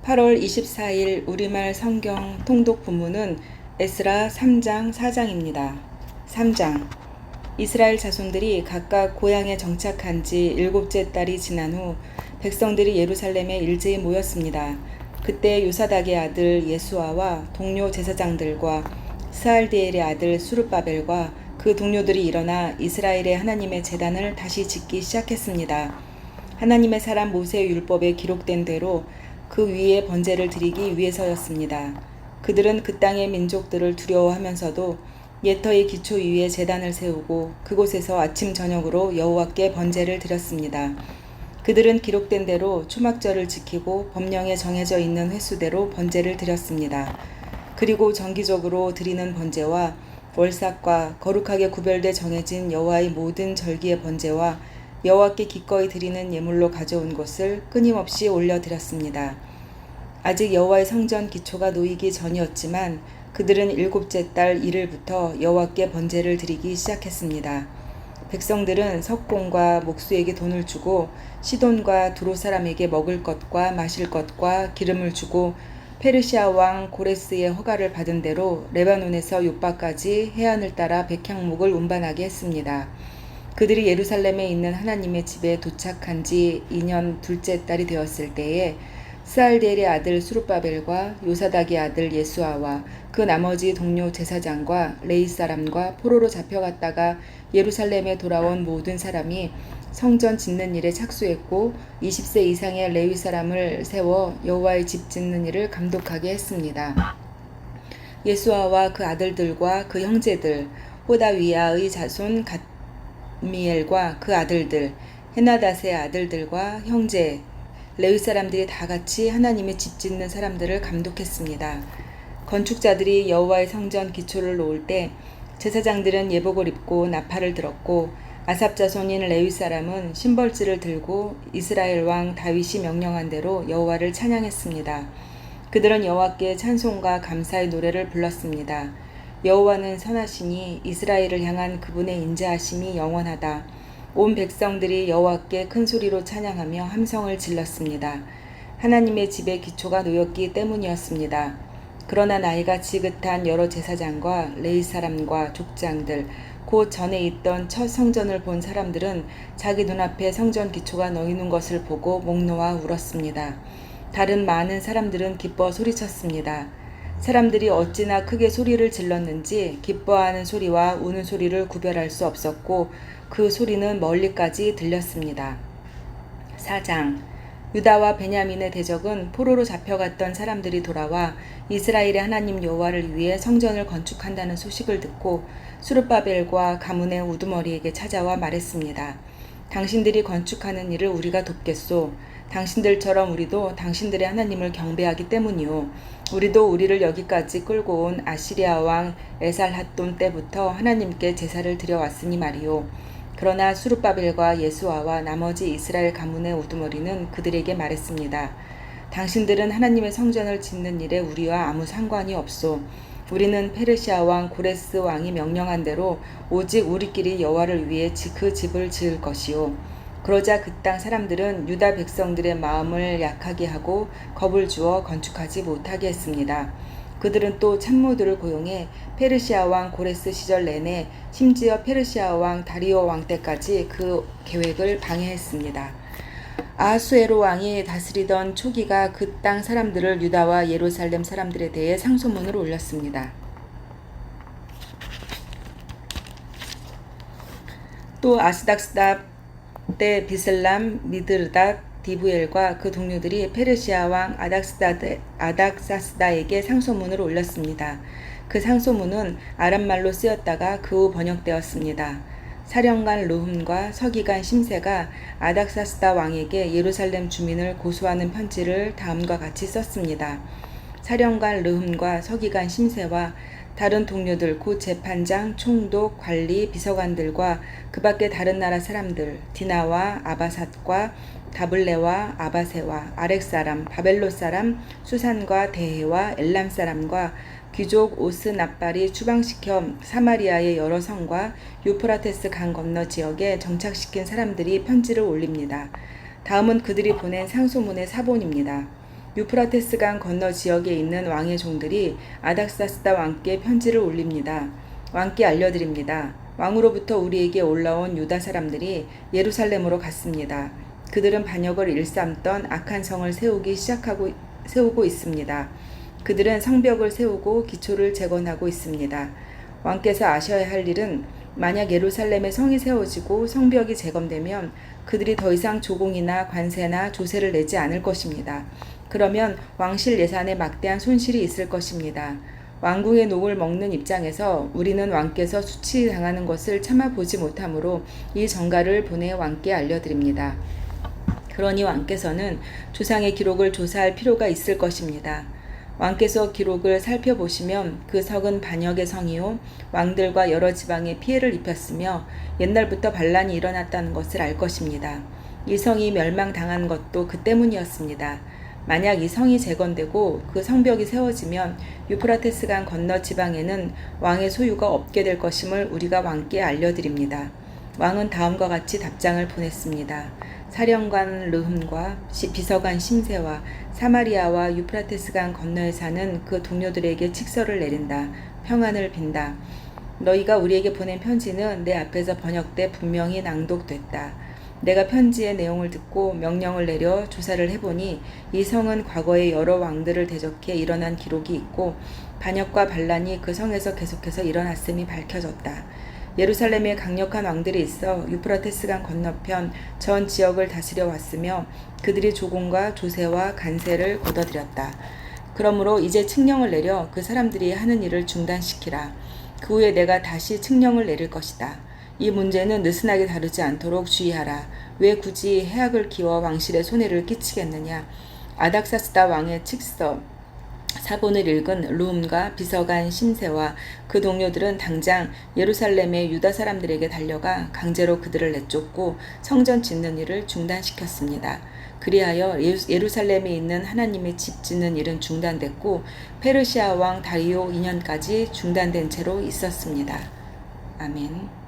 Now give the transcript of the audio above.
8월 24일 우리말 성경 통독 본문은 에스라 3장 4장입니다. 3장 이스라엘 자손들이 각각 고향에 정착한 지 7째 달이 지난 후 백성들이 예루살렘에 일제히 모였습니다. 그때 요사닥의 아들 예수아와 동료 제사장들과 스알디엘의 아들 수르바벨과 그 동료들이 일어나 이스라엘의 하나님의 제단을 다시 짓기 시작했습니다. 하나님의 사람 모세의 율법에 기록된 대로 그 위에 번제를 드리기 위해서였습니다. 그들은 그 땅의 민족들을 두려워하면서도 예터의 기초 위에 제단을 세우고 그곳에서 아침 저녁으로 여호와께 번제를 드렸습니다. 그들은 기록된 대로 초막절을 지키고 법령에 정해져 있는 횟수대로 번제를 드렸습니다. 그리고 정기적으로 드리는 번제와 월삭과 거룩하게 구별돼 정해진 여호와의 모든 절기의 번제와 여호와께 기꺼이 드리는 예물로 가져온 것을 끊임없이 올려드렸습니다. 아직 여호와의 성전 기초가 놓이기 전이었지만 그들은 7째 달 1일부터 여호와께 번제를 드리기 시작했습니다. 백성들은 석공과 목수에게 돈을 주고 시돈과 두로 사람에게 먹을 것과 마실 것과 기름을 주고 페르시아 왕 고레스의 허가를 받은 대로 레바논에서 욥바까지 해안을 따라 백향목을 운반하게 했습니다. 그들이 예루살렘에 있는 하나님의 집에 도착한 지 2년 둘째 달이 되었을 때에 스알디엘의 아들 수르바벨과 요사닥의 아들 예수아와 그 나머지 동료 제사장과 레위 사람과 포로로 잡혀갔다가 예루살렘에 돌아온 모든 사람이 성전 짓는 일에 착수했고 20세 이상의 레위 사람을 세워 여호와의 집 짓는 일을 감독하게 했습니다. 예수아와 그 아들들과 그 형제들, 호다위야의 자손 갓미엘과 그 아들들, 헤나닷의 아들들과 형제, 레위 사람들이 다 같이 하나님의 집 짓는 사람들을 감독했습니다. 건축자들이 여호와의 성전 기초를 놓을 때 제사장들은 예복을 입고 나팔을 들었고 아삽 자손인 레위 사람은 심벌지를 들고 이스라엘 왕 다윗이 명령한 대로 여호와를 찬양했습니다. 그들은 여호와께 찬송과 감사의 노래를 불렀습니다. 여호와는 선하시니 이스라엘을 향한 그분의 인자하심이 영원하다. 온 백성들이 여호와께 큰 소리로 찬양하며 함성을 질렀습니다. 하나님의 집의 기초가 놓였기 때문이었습니다. 그러나 나이가 지긋한 여러 제사장과 레위 사람과 족장들, 곧 전에 있던 첫 성전을 본 사람들은 자기 눈앞에 성전 기초가 놓이는 것을 보고 목 놓아 울었습니다. 다른 많은 사람들은 기뻐 소리쳤습니다. 사람들이 어찌나 크게 소리를 질렀는지 기뻐하는 소리와 우는 소리를 구별할 수 없었고 그 소리는 멀리까지 들렸습니다. 4장 유다와 베냐민의 대적은 포로로 잡혀갔던 사람들이 돌아와 이스라엘의 하나님 여호와를 위해 성전을 건축한다는 소식을 듣고 수르바벨과 가문의 우두머리에게 찾아와 말했습니다. 당신들이 건축하는 일을 우리가 돕겠소. 당신들처럼 우리도 당신들의 하나님을 경배하기 때문이요. 우리도 우리를 여기까지 끌고 온 아시리아 왕 에살핫돈 때부터 하나님께 제사를 드려왔으니 말이요. 그러나 수르바벨과 예수아와 나머지 이스라엘 가문의 우두머리는 그들에게 말했습니다. 당신들은 하나님의 성전을 짓는 일에 우리와 아무 상관이 없소. 우리는 페르시아 왕 고레스 왕이 명령한 대로 오직 우리끼리 여호와를 위해 그 집을 지을 것이요. 그러자 그 땅 사람들은 유다 백성들의 마음을 약하게 하고 겁을 주어 건축하지 못하게 했습니다. 그들은 또 참모들을 고용해 페르시아 왕 고레스 시절 내내 심지어 페르시아 왕 다리오 왕 때까지 그 계획을 방해했습니다. 아하수에로 왕이 다스리던 초기가 그 땅 사람들을 유다와 예루살렘 사람들에 대해 상소문을 올렸습니다. 또 아스닥스다 때 비슬람, 미드르닷, 디브엘과 그 동료들이 페르시아 왕 아닥사스다에게 상소문을 올렸습니다. 그 상소문은 아람말로 쓰였다가 그 후 번역되었습니다. 사령관 르훔과 서기관 심세가 아닥사스다 왕에게 예루살렘 주민을 고소하는 편지를 다음과 같이 썼습니다. 사령관 르훔과 서기관 심세와 다른 동료들 곧 재판장, 총독, 관리, 비서관들과 그 밖의 다른 나라 사람들 디나와 아바삿과 다블레와 아바세와 아렉 사람, 바벨로 사람, 수산과 대해와 엘람 사람과 귀족 오스납발이 추방시켜 사마리아의 여러 성과 유프라테스 강 건너 지역에 정착시킨 사람들이 편지를 올립니다. 다음은 그들이 보낸 상소문의 사본입니다. 유프라테스강 건너 지역에 있는 왕의 종들이 아닥사스다 왕께 편지를 올립니다. 왕께 알려드립니다. 왕으로부터 우리에게 올라온 유다 사람들이 예루살렘으로 갔습니다. 그들은 반역을 일삼던 악한 성을 세우고 있습니다. 그들은 성벽을 세우고 기초를 재건하고 있습니다. 왕께서 아셔야 할 일은 만약 예루살렘에 성이 세워지고 성벽이 재건되면 그들이 더 이상 조공이나 관세나 조세를 내지 않을 것입니다. 그러면 왕실 예산에 막대한 손실이 있을 것입니다. 왕궁의 녹을 먹는 입장에서 우리는 왕께서 수치당하는 것을 참아보지 못하므로 이 전가를 보내 왕께 알려드립니다. 그러니 왕께서는 조상의 기록을 조사할 필요가 있을 것입니다. 왕께서 기록을 살펴보시면 그 성은 반역의 성이요 왕들과 여러 지방에 피해를 입혔으며 옛날부터 반란이 일어났다는 것을 알 것입니다. 이 성이 멸망당한 것도 그 때문이었습니다. 만약 이 성이 재건되고 그 성벽이 세워지면 유프라테스강 건너 지방에는 왕의 소유가 없게 될 것임을 우리가 왕께 알려드립니다. 왕은 다음과 같이 답장을 보냈습니다. 사령관 르흠과 비서관 심세와 사마리아와 유프라테스강 건너에 사는 그 동료들에게 칙서를 내린다. 평안을 빈다. 너희가 우리에게 보낸 편지는 내 앞에서 번역돼 분명히 낭독됐다. 내가 편지의 내용을 듣고 명령을 내려 조사를 해보니 이 성은 과거에 여러 왕들을 대적해 일어난 기록이 있고 반역과 반란이 그 성에서 계속해서 일어났음이 밝혀졌다. 예루살렘에 강력한 왕들이 있어 유프라테스강 건너편 전 지역을 다스려 왔으며 그들이 조공과 조세와 간세를 걷어들였다. 그러므로 이제 칙령을 내려 그 사람들이 하는 일을 중단시키라. 그 후에 내가 다시 칙령을 내릴 것이다. 이 문제는 느슨하게 다루지 않도록 주의하라. 왜 굳이 해악을 키워 왕실에 손해를 끼치겠느냐. 아닥사스다 왕의 칙서 사본을 읽은 룸과 비서관 심세와 그 동료들은 당장 예루살렘의 유다 사람들에게 달려가 강제로 그들을 내쫓고 성전 짓는 일을 중단시켰습니다. 그리하여 예루살렘에 있는 하나님의 집 짓는 일은 중단됐고 페르시아 왕 다리오 2년까지 중단된 채로 있었습니다. 아멘.